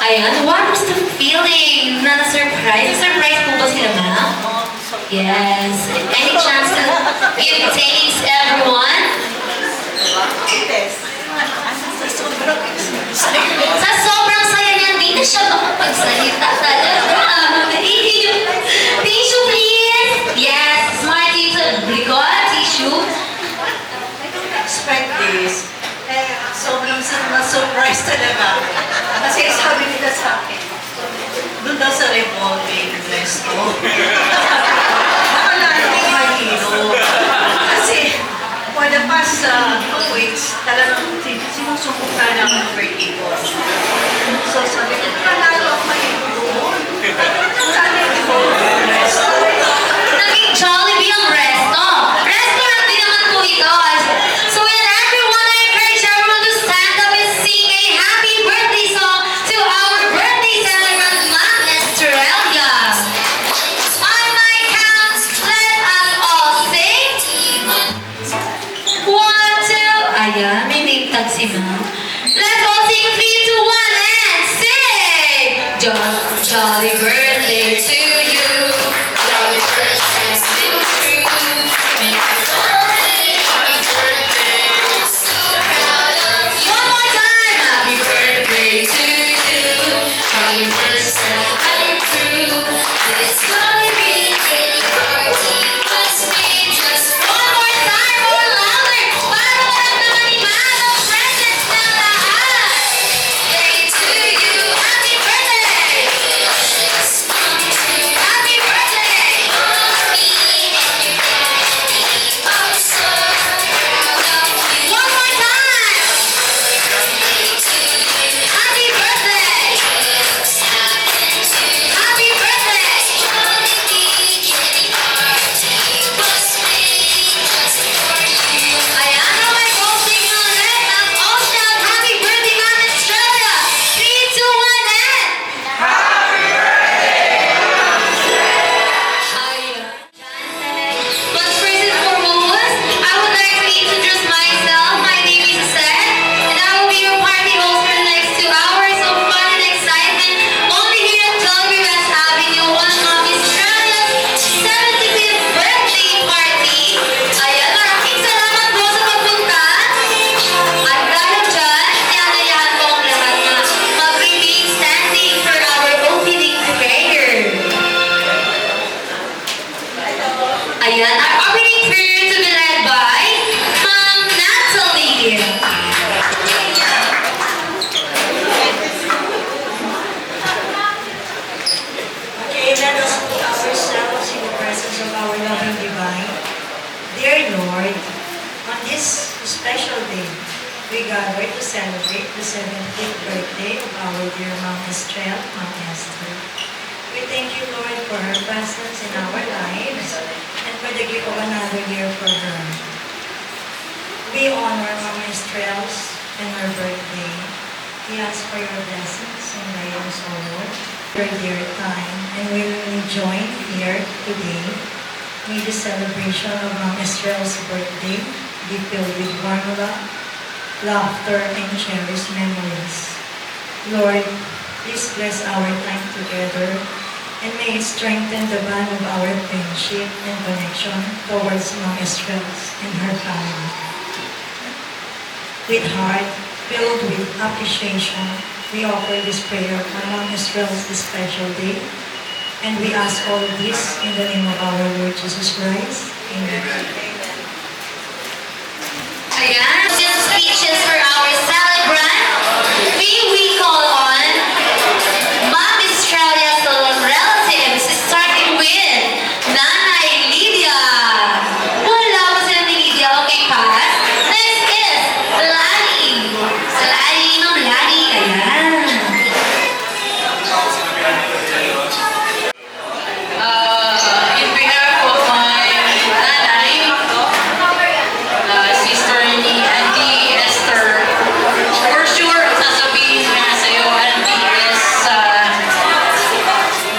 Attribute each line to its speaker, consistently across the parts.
Speaker 1: Ayan, what was the feeling? Na-surprise? Surprise po ba sila, ma'am? Yes. Any chance to give thanks, everyone? Sa sobrang saya niya, hindi na siya makapagsalita talaga. Tissue, please! Yes, smart tissue. Likod, tissue.
Speaker 2: I don't expect this. Sobrang na-surprise talaga. Kasi sabi nila sa akin, doon daw sa revolving resto. Nakalala ko mahilo. Kasi for the past weeks, talagang sinusubok na lang ang vertigo. So sabi ko, nakalala ko mahilo. Saan yung revolving resto?
Speaker 1: Naging Jollibee ang resto. Restaurant din naman po ito. So with everyone, I encourage everyone to stand up and sing a happy birthday song to our birthday celebrant, Ma'am Estrella. On my count, let us all sing. 1, 2. Ayan, may name tag si Ma'am. Let's all sing 3, 2, 1 and sing. Jolly birthday to you. Jolly birthday to you. One more time. Happy birthday to you. Happy birthday to you. This gonna be a good party. Let's be just one more time, more louder. Para maramdaman ni Ma'am ang presence ng lahat. Birthday to you. Happy birthday. Happy birthday. One more time. Happy birthday! Happy birthday! Ayan na may posting ng ulit. Ang all shout, happy birthday, Ma'am Estrella! 3, 2, 1, and... But first and foremost, I would like to introduce myself. My name is Seth, and I will be your party host for the next 2 hours of fun and excitement only here at Jollibee West Avenue on Ma'am Estrella's 75th birthday party. Ayan, maraming salamat po sa pagpunta. At dahil dyan, inaanayahan ko ang lahat na mag-remain standing for our opening prayer. Ayan, our opening prayer to be led by Ma'am Natalie.
Speaker 2: Okay, let us put ourselves in the presence of our loving divine. Dear Lord, on this special day, we gather to celebrate the 70th birthday of our dear Mom Estrella, Mom Esther. We thank you, Lord, for her presence in our lives and for the gift of another year for her. We honor Mom Estrella's and her birthday. We ask for your blessings and guidance, O Lord. your dear time and will join here today. May the celebration of Ma'am Estrel's birthday be filled with warm love, laughter, and cherished memories. Lord, please bless our time together and may it strengthen the bond of our friendship and connection towards Ma'am Estrel's and her family. With heart filled with appreciation, we offer this prayer on Ma'am Estrel's special day, and we ask all of this in the name of our Lord Jesus Christ. Amen.
Speaker 1: Ayan, yung speeches for our celebrant. We call on Ma'am Estrelia's relatives, starting with Nanay Lydia. Wala pa sila ni Lydia, okay, pass. Next is Lani. Lani ng Lani, ayan.
Speaker 3: In behalf of my nanay, sister ni Auntie Esther, for sure, ang sasabihin niya sa'yo, Auntie, is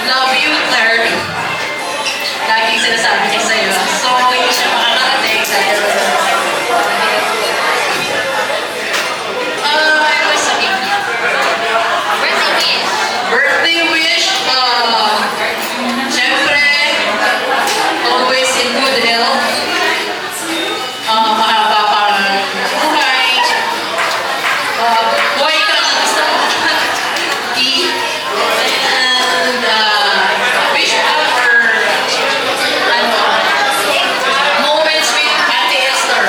Speaker 3: love you, Claire. Laging sinasabi niya sa'yo. So, hindi siya makakarating dahil ano ba sabihin niya? Birthday wish. Siyempre, always in good health. Mahaba pang buhay. Buhay ka lang gusto mo. Eat. And wish our moments with Ate Esther.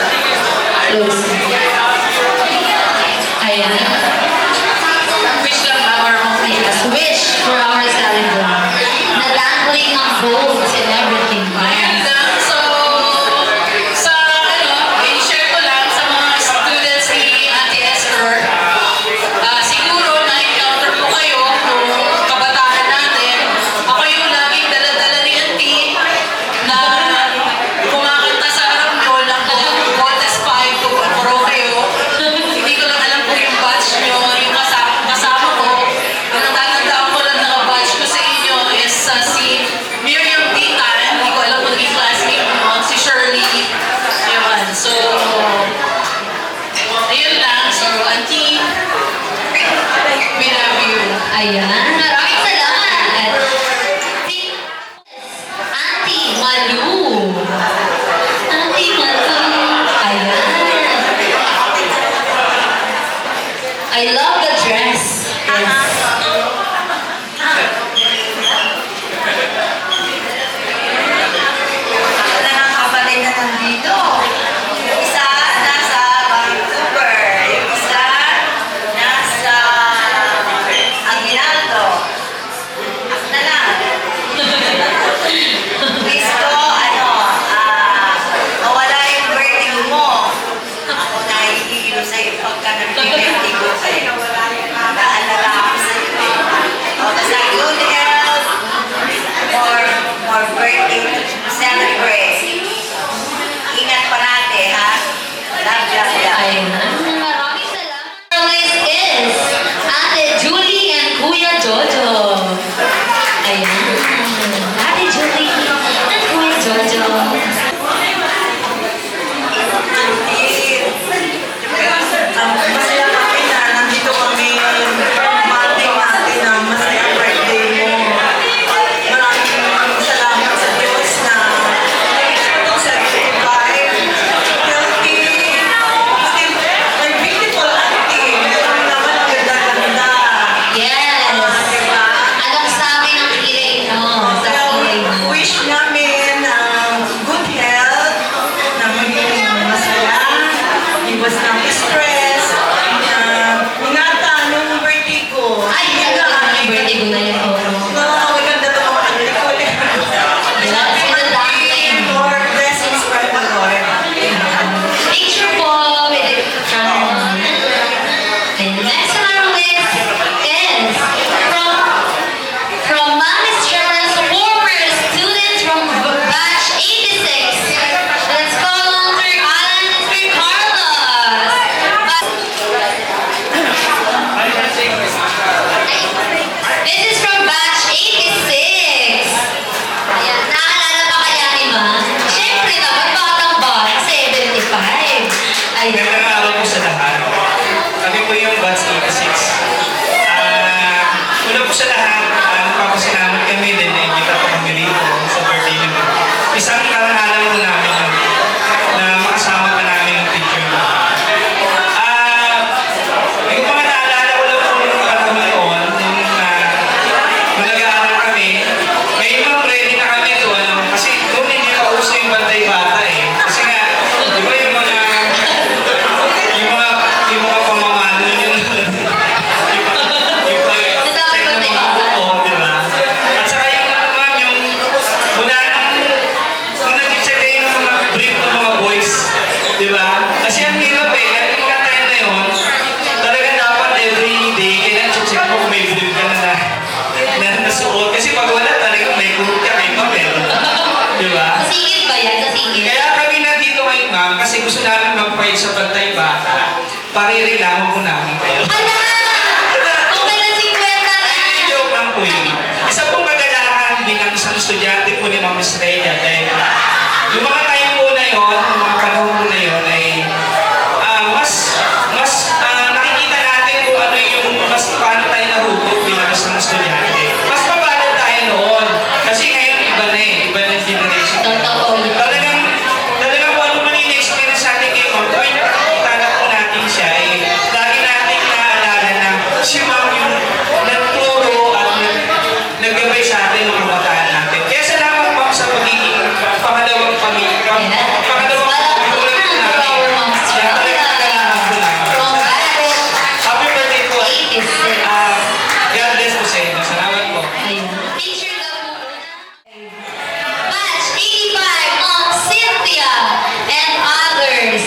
Speaker 1: Close. Ayan.
Speaker 3: Wish lang our moments.
Speaker 1: Yes, wish for our celebrant. Nadangling ang votes and everything.
Speaker 3: And so, i-share ko lang sa mga students ni Ate Esther. Siguro na-encounter ko kayo nung kabataan natin. Ako yung laging dala-dala ni Auntie na kumakanta sa harap nyo lang po Voltes 5 to Borromeo. Hindi ko lang alam kung yung batch nyo, yung kasama ko. Ang natatandaan ko lang naka-batch ko sa inyo is si Miriam Bitan. Hindi ko alam kung naging classmate mo. Si Shirley. Yun. So, ayun lang. So, Auntie, we love you.
Speaker 1: Ayan. Maraming salamat. Auntie Malu. Auntie Malu. Ayan. I love the dress. Yes.
Speaker 2: Wala ng kapatid na nandito. Yung isa nasa Vancouver. Yung isa nasa Aguinaldo. Ako na lang. Wish ko, mawala yung birthday mo. Ako na hihilo sa'yo pagka nag-birthday ko sa'yo. Naalala ako sa'yo. O, basta good health. More birthday to celebrate. Ingat parate, ha? Love, love, love.
Speaker 1: Ayan. Maraming salamat. Our list is Ate Julie and Kuya Jojo. Ayan. Ate Julie and Kuya Jojo.
Speaker 4: Masaya kami na nandito kami mating natin na masaya birthday mo. Maraming salamat sa Diyos na 75, healthy, still
Speaker 5: maging bantay bata eh. Kasi nga, di ba yung mga pamamano yun.
Speaker 1: Nasabi ko tayo bata.
Speaker 5: Oo, di ba? At saka yung ma'am, yung mula nung nag-check kayo ng mga brief ng mga boys, di ba? Kasi ang hirap eh, at yung mga time na yun, talagang dapat every day, kailangan check mo kung may brief ka na nasuot. Kasi pag wala, talagang may kurot ka, may papel. Di ba?
Speaker 1: Kasingit ba yan? Kasingit?
Speaker 5: Kaya kami nandito ngayon, ma'am, kasi gusto namin mag-fight sa Bantay Bata. Parireklamo po namin kayo.
Speaker 1: Ala! Okay na 50 na!
Speaker 5: Joke lang po yun. Isa pong kagalakan bilang isang estudyante po ni Ma'am Estrella dahil yung mga time po na yun, yung mga panahon po na yun ay mas nakikita natin kung ano yung mas paano tayo nahugot bilang isang estudyante. Mas mabalad tayo noon. Kasi ngayon iba na eh, iba na yung generation.
Speaker 1: Totoo.
Speaker 5: Talagang kung ano man yung experience natin kay Ma'am, tuwing nakakita na po natin siya, eh, lagi natin naaalala na si Ma'am yung nagturo at naggabay sa atin ng kabataan natin. Kaya salamat Ma'am sa pagiging pangalawang pamilya. Pangalawang pamilya po namin. Kaya talagang kailangan po namin. Happy birthday po. God bless po sa inyo. Salamat po.
Speaker 1: Picture daw po muna. Batch 85, Ma'am Cynthia and others.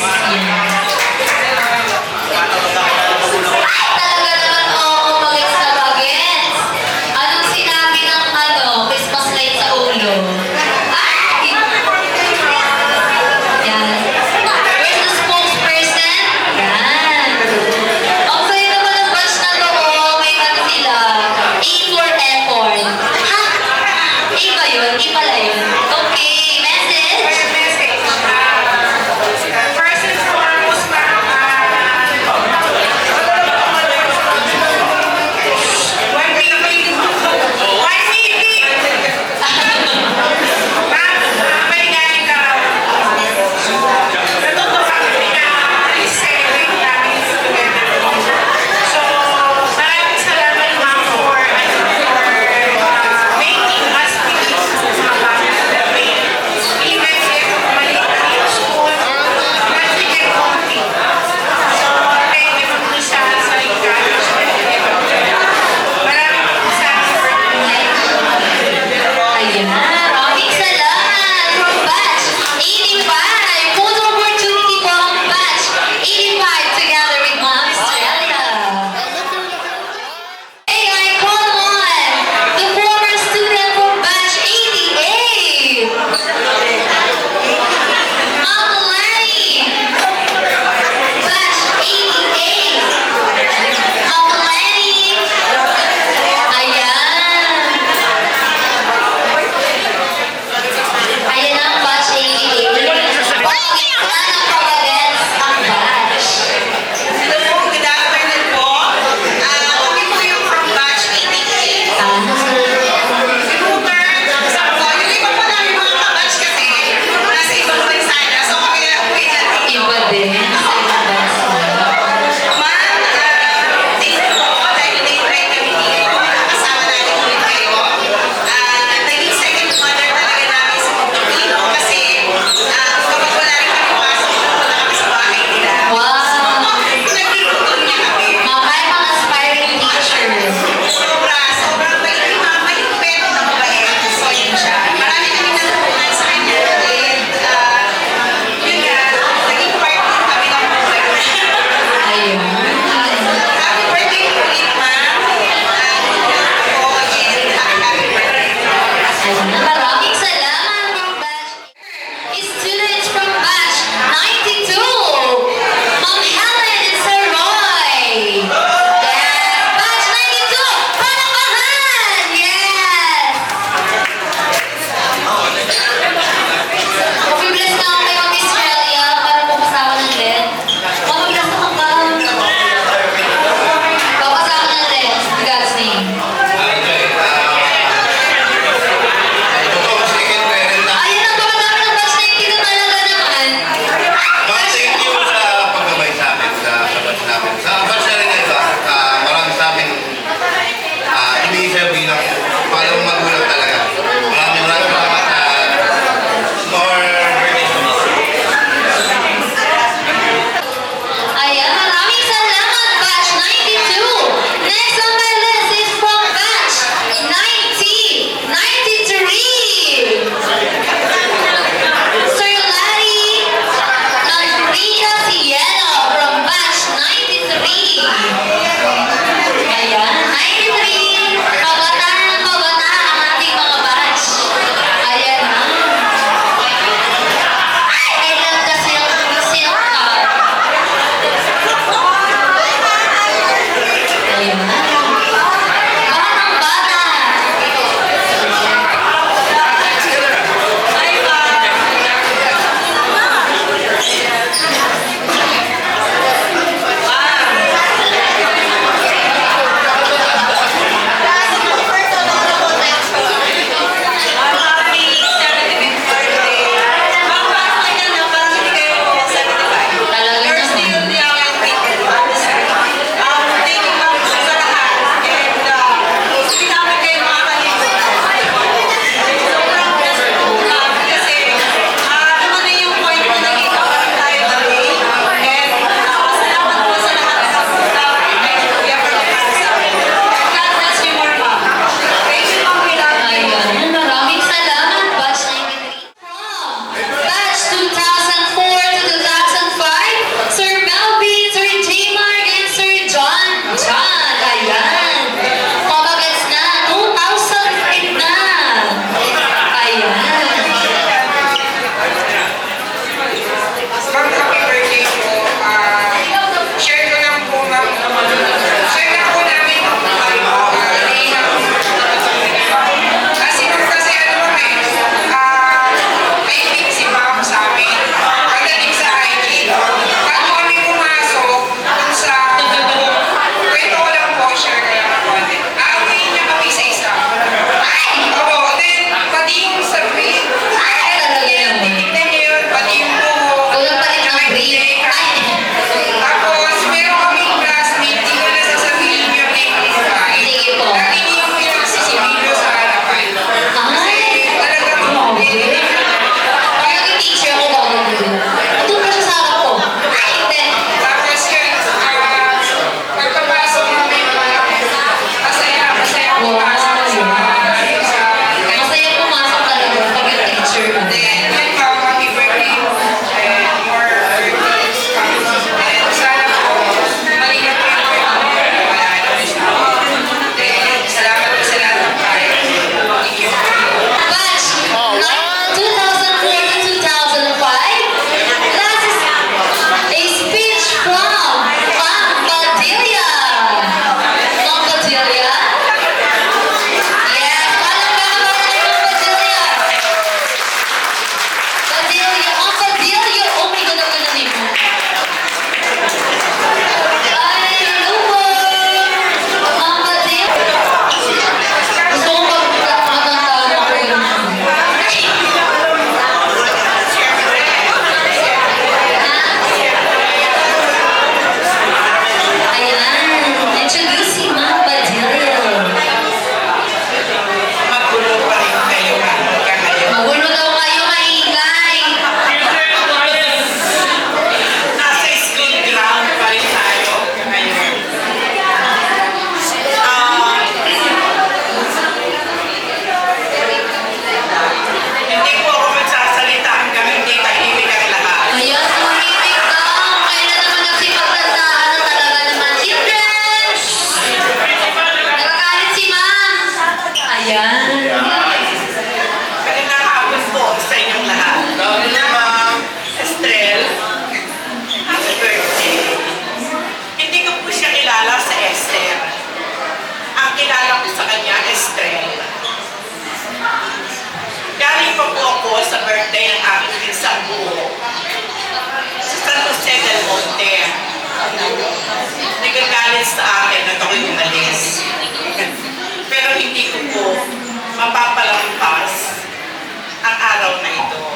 Speaker 1: Ay, talaga naman oo, bagets na bagets. Anong sinabi ng Christmas light sa ulo? Ay! Yan. Where's the spokesperson? Yan. Ang saya naman ng batch na to, may sila. E for effort. Ha? E ba yun? E pala yun. Okay, message.
Speaker 6: First and foremost, one meeting. Ma'am, maligayang daw. Natuto kami na i-celebrate namin together. So, maraming salamat, ma'am, for making us believe sa mga bata.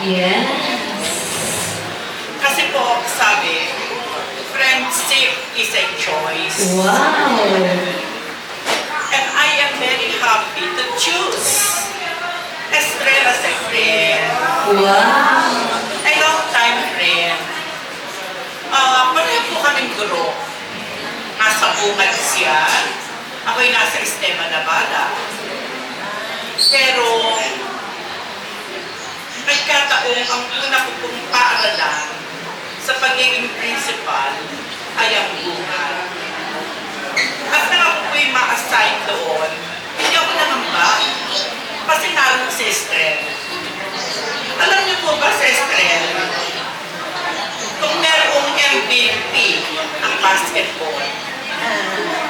Speaker 1: Yes.
Speaker 6: Kasi po, sabi, friendship is a choice.
Speaker 1: Wow.
Speaker 6: And I am very happy to choose Estrella as a friend.
Speaker 1: Wow.
Speaker 6: A long time friend. Pareho po kaming guro. Nasa bukad siya. Ako'y nasa Estema Navarra. Pero, nagkataon ang una ko pong paaralan sa pagiging principal ay ang bukad. At nang ako po'y ma-assign doon, hindi ako nangamba. Kasi naroon si Estrel. Alam niyo po ba si Estrel? Kung merong MVP ang basketball,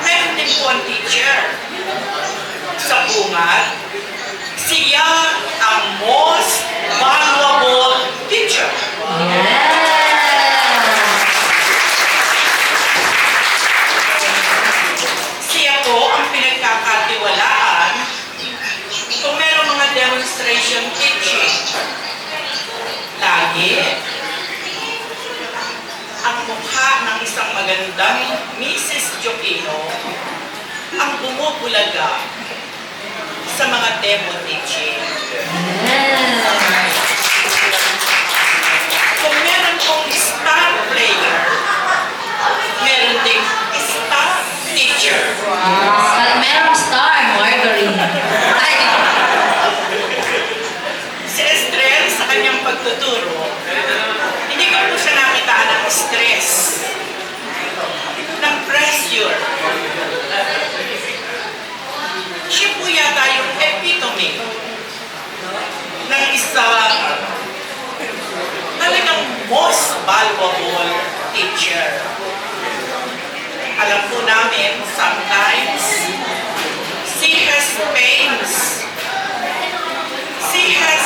Speaker 6: meron din po ang teacher. Sa bungad, siya ang most valuable teacher.
Speaker 1: Yes.
Speaker 6: Siya po ang pinagkakatiwalaan kung merong mga demonstration teaching. Lagi, ang mukha ng isang magandang Mrs. Jokino ang bumubulaga sa mga demo teaching.
Speaker 1: Yes.
Speaker 6: Kung meron pong star player, meron ding star teacher.
Speaker 1: At merong star, Margarine. Ay,
Speaker 6: Si Estrel sa kanyang pagtuturo, hindi ko po siya nakitaan ng stress, ng pressure. Siya po yata yung epitome ng isang talagang most valuable teacher. Alam po namin, sometimes, she has pains. She has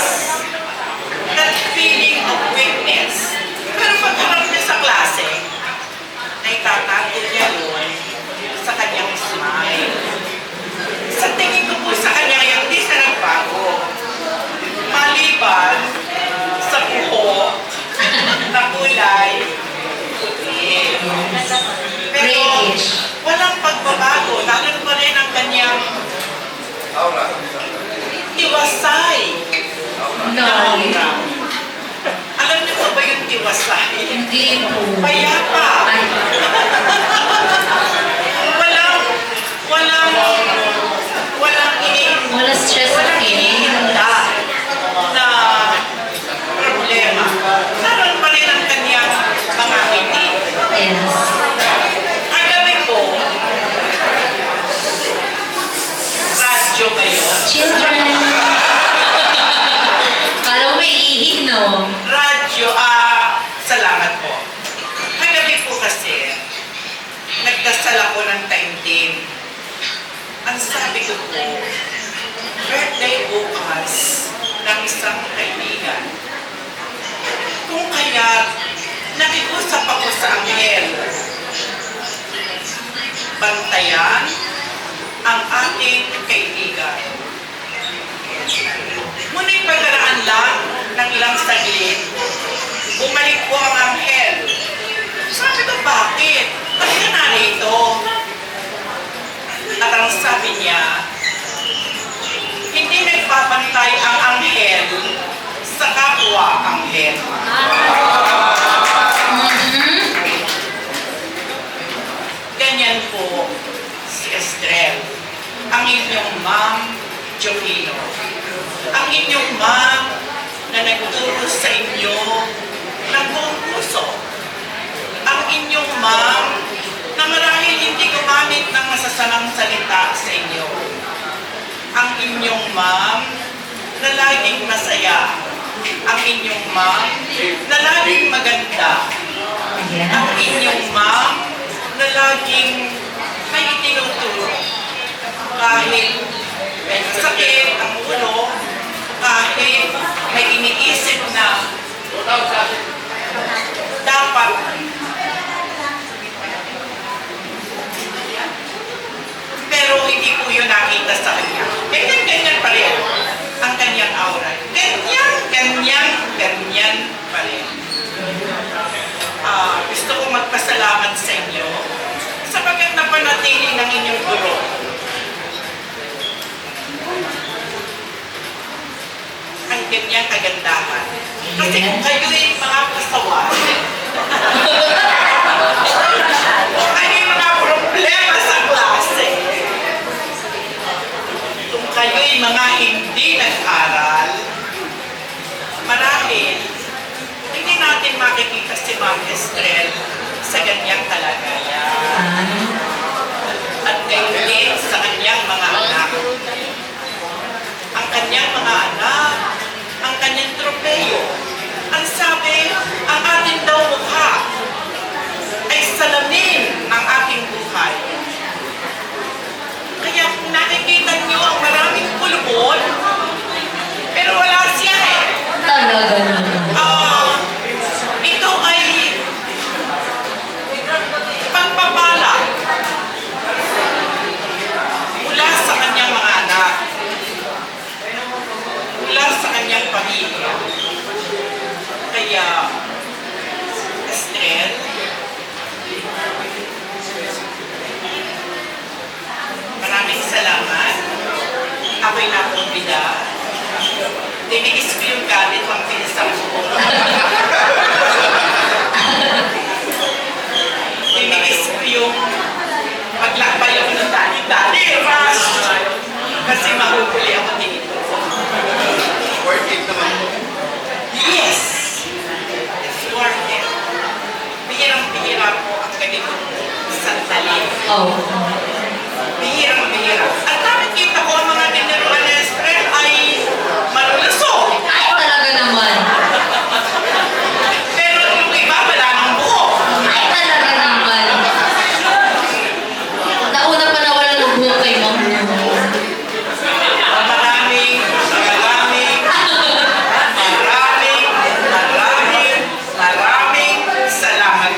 Speaker 6: that feeling of weakness. Pero pagharap niya sa klase, naitatago niya yun sa kanyang smile. Sa tingin ko po sa kanya ngayon, hindi siya nagbago. Maliban sa buho na kulay puti. Pero
Speaker 1: Grayish.
Speaker 6: walang pagbabago. Lalo pa rin ang kanyang tiwasay na
Speaker 1: no.
Speaker 6: aura. Alam niyo po ba yung tiwasay?
Speaker 1: Hindi po.
Speaker 6: Payapa.
Speaker 1: Ay,
Speaker 6: Walang
Speaker 1: wala stress
Speaker 6: walang
Speaker 1: na
Speaker 6: iniinda na problema. Naroon pa rin ang kanyang mga ngiti.
Speaker 1: Yes.
Speaker 6: Ang gabi po, radyo kayo.
Speaker 1: Children. Kala mo may ihi, no?
Speaker 6: Radyo, salamat po. Ang gabi po kasi, nagdasal ako ng taimtim. Ang sabi ko po, birthday bukas ng isang kaibigan. Kung kaya, nakikusap ako sa anghel. Bantayan ang ating kaibigan. Ngunit pagkaraan lang ng ilang saglit, bumalik po ang anghel. Sabi ko, bakit? Bakit ka narito? At ang sabi niya, hindi nagpapantay ang anghel sa kapwa anghel. Ganyan po si Estrel, ang inyong ma'am Jokino. Ang inyong ma'am na nagturo sa inyo ng buong puso. Ang inyong ma'am na marahil hindi gumamit ng masasamang salita sa inyo. Ang inyong ma'am na laging masaya. Ang inyong ma'am na laging maganda. Ang inyong ma'am na laging may itinuturo. Kahit may sakit ang ulo, kahit may iniisip na dapat pero hindi po yun nakita sa kanya. Ganyan pa rin ang kanyang aura. Ganyan ng inyong guro. Ang ganyang kagandahan. Kasi kung kayo'y mga pasaway, kung kayo'y mga problema sa klase, kung kayo'y mga hindi nag-aral, marahil hindi natin makikita si Ma'am Estrel sa ganyang kalagayan. At gayon din sa kanyang mga anak. Ang kanyang mga anak, ang kanyang tropeyo. Ang sabi, ang ating daw mukha ay salamin ang ating buhay. Kaya kung nakikita niyo ang maraming kulubon, pero wala siya eh.
Speaker 1: Talaga naman.
Speaker 6: Ito ay pagpapala mula sa kanyang mga anak, mula sa kanyang pamilya. Kaya, Estrel, maraming salamat. Ako'y nakumbida. Tiniis ko yung galit ng pinisang ko. Tiniis ko yung paglakbay ako ng dali-dali. Rush! Kasi mahuli ako dito.
Speaker 7: Worth it naman po.
Speaker 6: Yes! It's worth it. Bihirang-bihira po ang ganitong sandali.
Speaker 1: Oh.
Speaker 6: Bihirang-bihira. At nakikita ko ang mga diniruan ni Estrel ay malulusog.
Speaker 1: Ay, talaga naman.
Speaker 6: Pero yung iba wala ng buhok.
Speaker 1: Ay, talaga naman. Nauna pa na wala ng buhok kay Ma'am.
Speaker 6: Maraming salamat.
Speaker 1: Ay. Maraming salamat.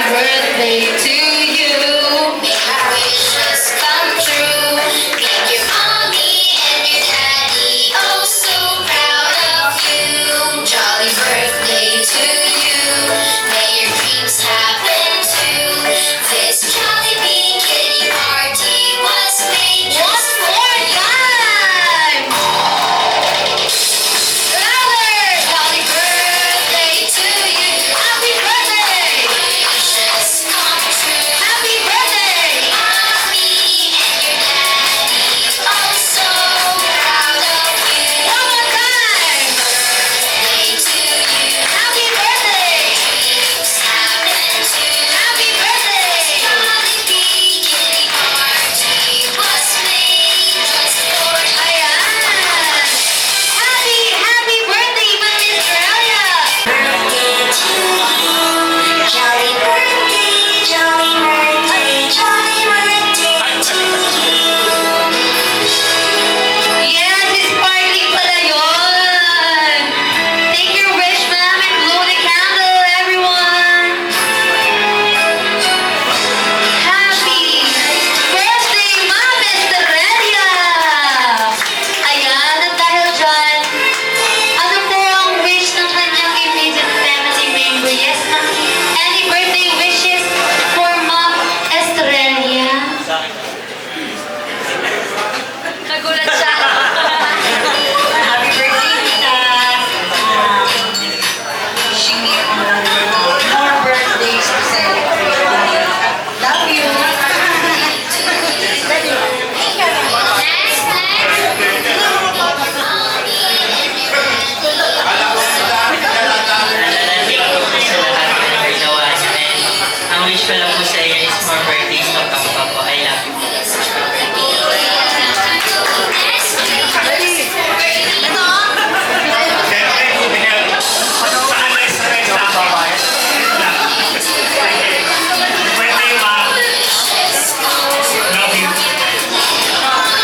Speaker 1: birthday to you. May your wishes come true. Make your mommy and your daddy oh so proud of you. Jolly birthday to you. May your dreams happen too. This Jollibee kitty party was made just for time. Louder! Jolly birthday to you. Happy birthday! Wishes come true. Happy birthday! Mommy and your daddy oh so proud of you. One more time! Birthday to you. Happy birthday! Dreams happen too. Happy birthday! Jollibee kitty party was made just for Ayan! Happy birthday, Ma'am Australia! Birthday to you. Jolly birthday, jolly birthday, jolly birthday to you. Yes, it's sparkling pala yun. Take your wish, ma'am, and blow the candle, everyone. Happy birthday, Ma'am Australia! Ayan, at dahil dyan, ano po ang wish ng kanyang immediate family member? Yes, ma'am. Any birthday wishes for Ma'am Australia? Nagulat siya.
Speaker 2: Happy birthday, Tita! Wishing you more birthdays to celebrate. Love you!
Speaker 8: Ang wish ko lang po sa inyo is more birthdays to come pa po. I love you.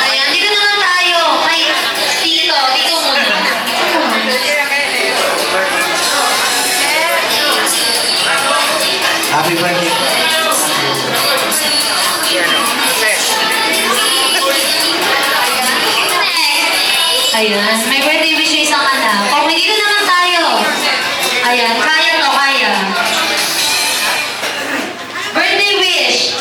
Speaker 1: Ayan, dito naman tayo. Ay, dito muna.
Speaker 7: Happy birthday.
Speaker 1: Ayan, may birthday wish yung isang anak. Okay, dito naman tayo. Ayan, kaya to, kaya. Birthday wish.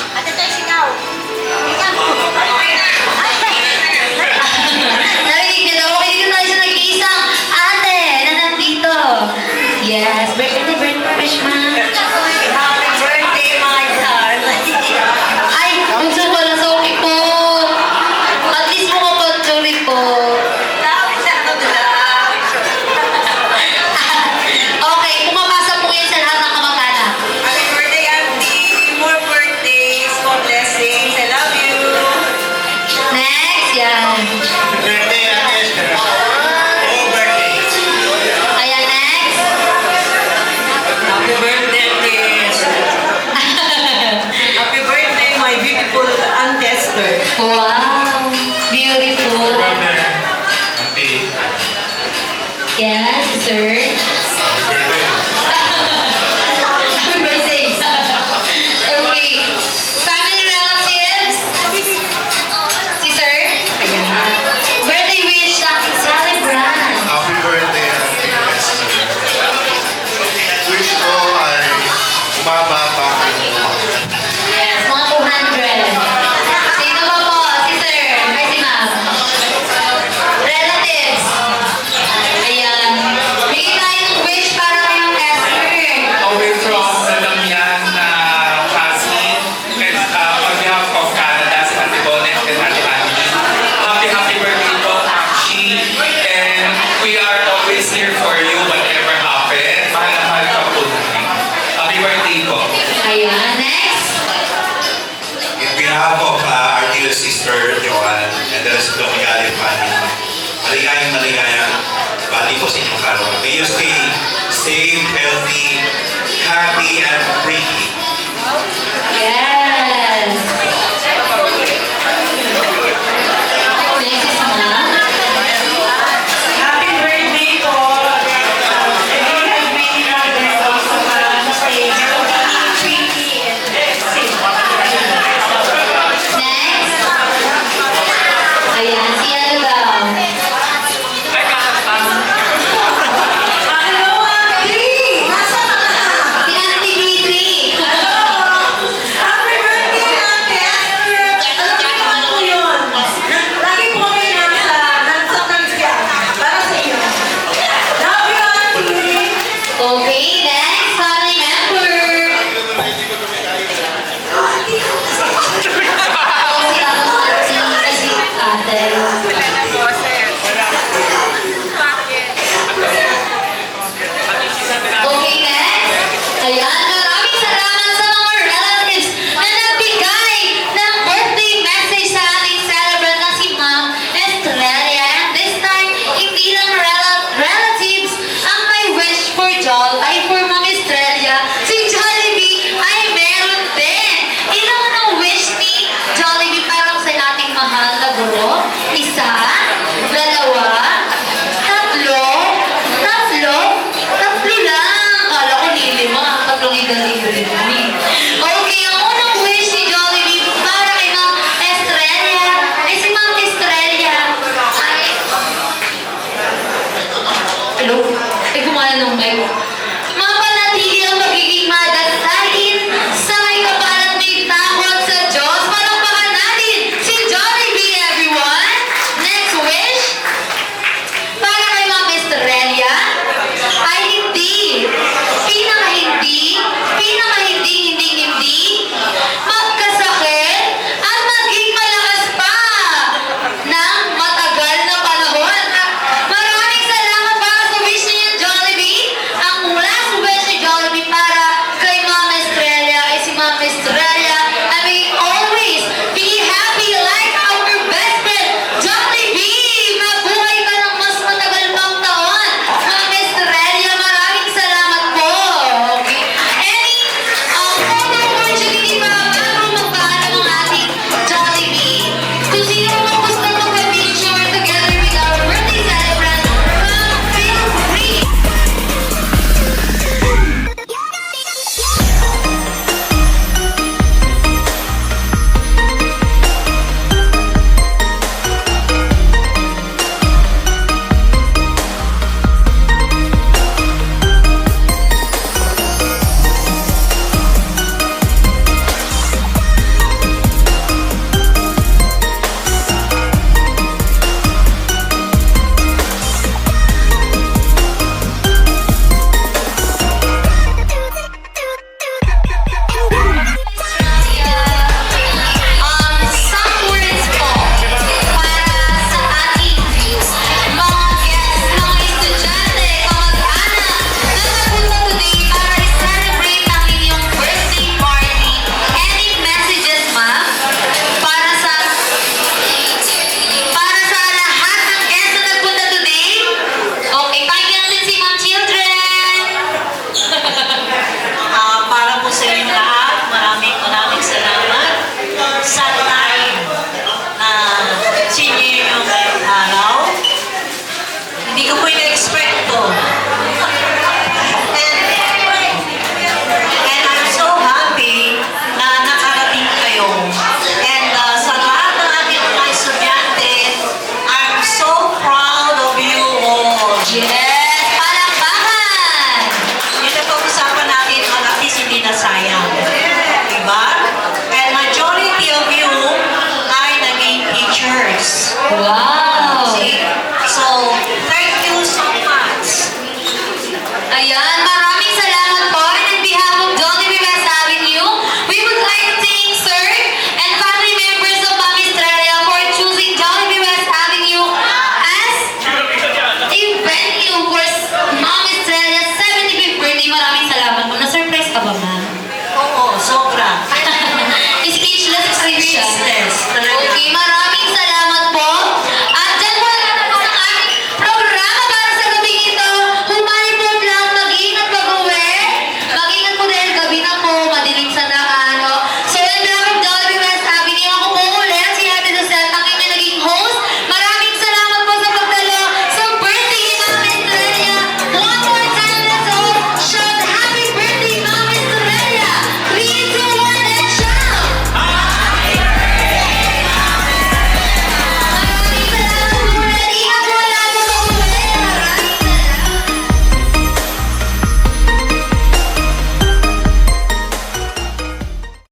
Speaker 1: Narinig niyo daw, okay, dito tayo sa nag-iisang ate na nandito. Yes, birthday wish, ma'am.
Speaker 2: Happy birthday, my darling!
Speaker 1: Ay, gusto ko na, sorry po. At least mo ko sorry po. Okay, pumapasa po yan sa lahat ng kamag-anak.
Speaker 2: Happy birthday, Auntie! More birthdays, more blessings. I love you!
Speaker 1: Next, yan.
Speaker 7: Birthday, Ate Esther. Oh, birthday.
Speaker 1: Ayan, next.
Speaker 2: Happy birthday, Chris! Happy birthday, my beautiful Aunt Esther!
Speaker 1: Wow, beautiful.
Speaker 7: Auntie.
Speaker 1: Yes, sir.
Speaker 7: Birthday.
Speaker 1: Happy birthday. Okay. Family relatives. Si sir. Ayan. Birthday wish sa aking celebrant.
Speaker 7: Happy birthday, Ate Esther. Wish ko ay umabata kayo.
Speaker 1: Yes, mga 200. Sino ba po? Si sir. Ay, si ma'am. Relatives. Ayan. Bigay tayo ng wish para kayong Esther.
Speaker 5: Away from Dalamian na Pasig, and on behalf of Canada, sa Ate Bonet and Ate Annie. Happy birthday po, Akshi. And we are always here for you, whatever happens. Mahal na mahal ka po namin. Happy birthday po.
Speaker 1: Ayan. Next.
Speaker 7: In behalf of our dear sister Joanne and the rest of the Magali family, maligayang bati po sa inyong karoon. May you stay safe, healthy, happy, and free.
Speaker 1: Yes. Next is ma'am.
Speaker 2: Happy birthday po! May birthday po sa mga stage.
Speaker 1: Or